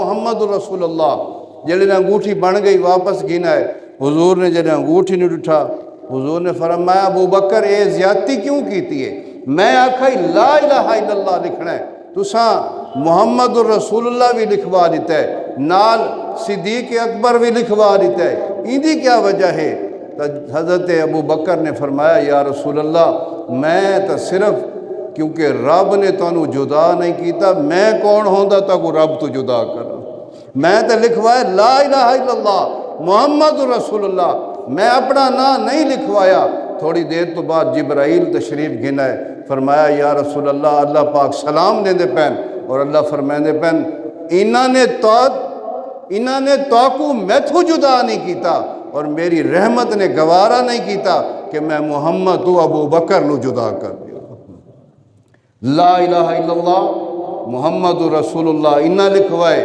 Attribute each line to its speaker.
Speaker 1: محمد رسول اللہ جلے نے انگوٹھی بن گئی واپس گینا ہے حضور نے جلے انگوٹھی نہیں اٹھا حضور نے فرمایا ابو بکر اے زیادتی کیوں کیتی ہے میں آکھا ہی لا الہ الا اللہ لکھنا ہے تساں محمد الرسول اللہ بھی لکھوا دیتا ہے نال صدیق اکبر بھی لکھوا دیتا ہے ایندی کیا وجہ ہے تو حضرت ابو بکر نے فرمایا یا رسول اللہ میں تو صرف کیونکہ رب نے تانوں جدا نہیں کیتا میں کون ہوندا تا کو رب تو جدا کر میں تو لکھوایا لا الہ الا اللہ محمد رسول اللہ میں اپنا نام نہیں لکھوایا تھوڑی دیر تو بعد جبرائیل تشریف گھنا ہے فرمایا یا رسول اللہ اللہ پاک سلام دے دے پین اور اللہ فرمائے دے پین انہاں نے تاکو میتھو جدا نہیں کیتا اور میری رحمت نے گوارا نہیں کیتا کہ میں محمد تو ابو بکر نو جدا کر دیا لا الہ الا اللہ محمد رسول اللہ انہاں لکھوائے